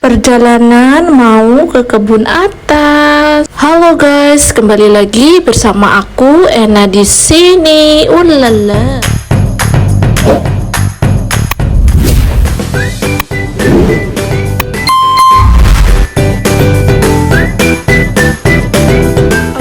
Perjalanan mau ke kebun atas. Halo guys, kembali lagi bersama aku Ena di sini. Ulala.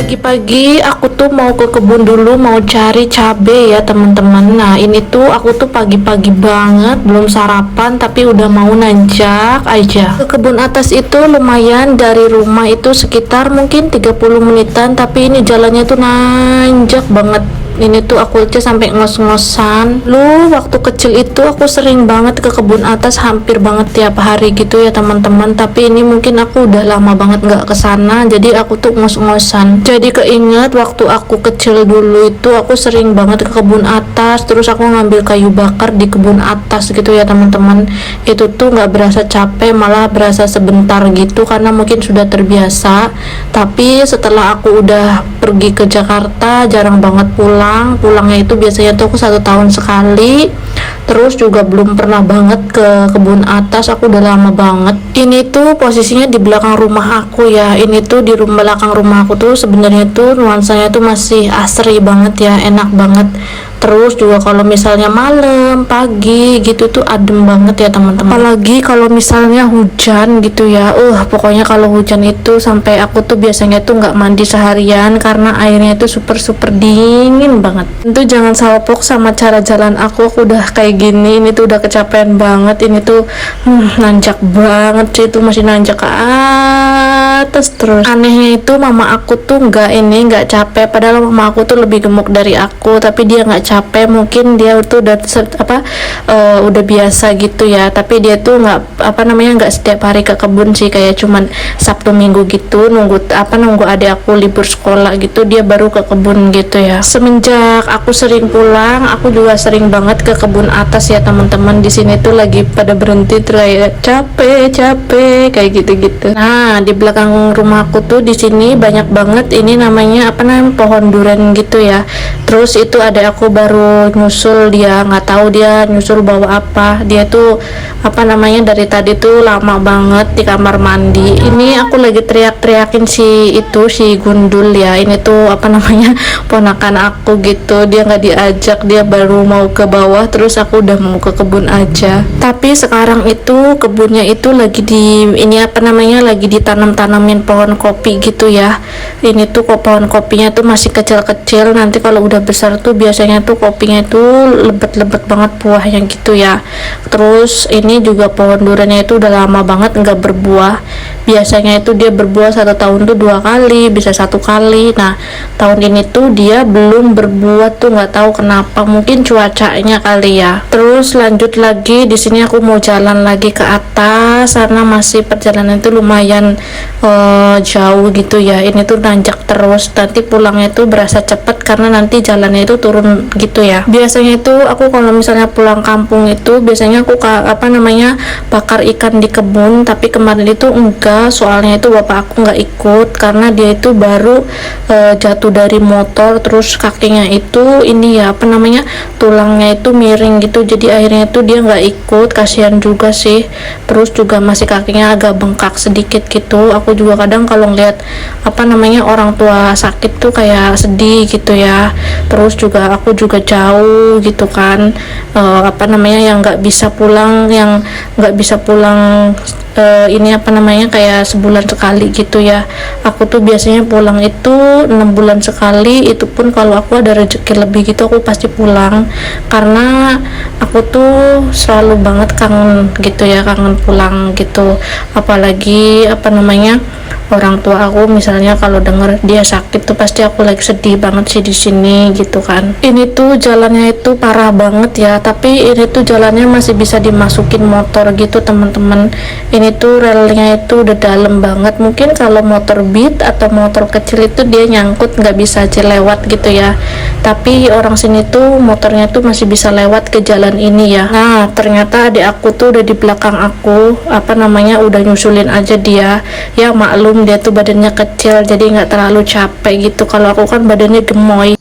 Pagi-pagi aku tuh mau ke kebun dulu, mau cari cabe ya teman-teman. Nah ini tuh aku tuh pagi-pagi banget, belum sarapan tapi udah mau nanjak aja. Ke kebun atas itu lumayan, dari rumah itu sekitar mungkin 30 menitan, tapi ini jalannya tuh nanjak banget. Ini tuh aku aja sampai ngos-ngosan. Lu waktu kecil itu aku sering banget ke kebun atas, hampir banget tiap hari gitu ya teman-teman. Tapi ini mungkin aku udah lama banget nggak kesana, jadi aku tuh ngos-ngosan. Jadi keinget waktu aku kecil dulu itu aku sering banget ke kebun atas, terus aku ngambil kayu bakar di kebun atas gitu ya teman-teman. Itu tuh nggak berasa capek, malah berasa sebentar gitu karena mungkin sudah terbiasa. Tapi setelah aku udah pergi ke Jakarta, jarang banget pulangnya itu biasanya tuh aku 1 tahun sekali. Terus juga belum pernah banget ke kebun atas, aku udah lama banget. Ini tuh posisinya di belakang rumah aku ya. Ini tuh di belakang rumah aku tuh sebenarnya tuh nuansanya tuh masih asri banget ya, enak banget. Terus juga kalau misalnya malam, pagi gitu tuh adem banget ya teman-teman. Apalagi kalau misalnya hujan gitu ya. Pokoknya kalau hujan itu sampai aku tuh biasanya tuh nggak mandi seharian karena airnya itu super dingin banget. Tentu jangan salpok sama cara jalan aku udah kayak gini. Ini tuh udah kecapean banget. Ini tuh nanjak banget sih, itu masih nanjak ke atas terus. Anehnya itu mama aku tuh nggak capek, padahal mama aku tuh lebih gemuk dari aku, tapi dia nggak capek. Mungkin dia tuh udah biasa gitu ya, tapi dia tuh nggak setiap hari ke kebun sih, kayak cuman Sabtu Minggu gitu, nunggu adik aku libur sekolah gitu dia baru ke kebun gitu ya. Semenjak aku sering pulang, aku juga sering banget ke kebun atas ya teman-teman. Di sini tuh lagi pada berhenti kayak capek kayak gitu-gitu. Nah di belakang rumahku tuh di sini banyak banget ini namanya pohon durian gitu ya. Terus itu ada aku baru nyusul, dia nggak tahu dia nyusul bawa apa. Dia tuh dari tadi tuh lama banget di kamar mandi. Ini aku lagi teriakin si gundul ya. Ini tuh ponakan aku gitu, dia nggak diajak, dia baru mau ke bawah, terus aku udah mau ke kebun aja. Tapi sekarang itu kebunnya itu lagi lagi ditanam-tanamin pohon kopi gitu ya. Ini tuh pohon kopinya tuh masih kecil-kecil, nanti kalau udah besar tuh biasanya tuh kopinya tuh lebet-lebet banget buahnya gitu ya. Terus ini juga pohon duriannya itu udah lama banget nggak berbuah. Biasanya itu dia berbuah 1 tahun tuh 2 kali, bisa 1 kali. Nah tahun ini tuh dia belum berbuah tuh, nggak tahu kenapa, mungkin cuacanya kali ya. Terus lanjut lagi, di sini aku mau jalan lagi ke atas karena masih perjalanan itu lumayan jauh gitu ya. Ini tuh nanjak terus, nanti pulangnya tuh berasa cepet karena nanti jalannya itu turun gitu ya. Biasanya itu aku kalau misalnya pulang kampung itu biasanya aku bakar ikan di kebun, tapi kemarin itu enggak, soalnya itu bapak aku nggak ikut karena dia itu baru jatuh dari motor, terus kakinya itu tulangnya itu miring gitu, jadi akhirnya itu dia nggak ikut. Kasihan juga sih. Terus juga masih kakinya agak bengkak sedikit gitu. Aku juga kadang kalau ngeliat orang tua sakit tuh kayak sedih gitu ya. Terus juga aku juga jauh gitu kan, yang nggak bisa pulang kayak sebulan sekali gitu ya. Aku tuh biasanya pulang itu 6 bulan sekali, itu pun kalau aku ada rezeki lebih gitu aku pasti pulang, karena aku tuh selalu banget kangen gitu ya, kangen pulang gitu. Apalagi orang tua aku misalnya kalau denger dia sakit tuh pasti aku lagi sedih banget sih di sini gitu kan. Ini tuh jalannya itu parah banget ya, tapi ini tuh jalannya masih bisa dimasukin motor gitu teman-teman. Ini tuh relnya itu udah dalam banget, mungkin kalau motor Beat atau motor kecil itu dia nyangkut nggak bisa aja lewat gitu ya, tapi orang sini tuh motornya tuh masih bisa lewat ke jalan ini ya. Nah ternyata adik aku tuh udah di belakang aku, udah nyusulin aja dia ya. Maklum dia tuh badannya kecil jadi nggak terlalu capek gitu, kalau aku kan badannya gemoy.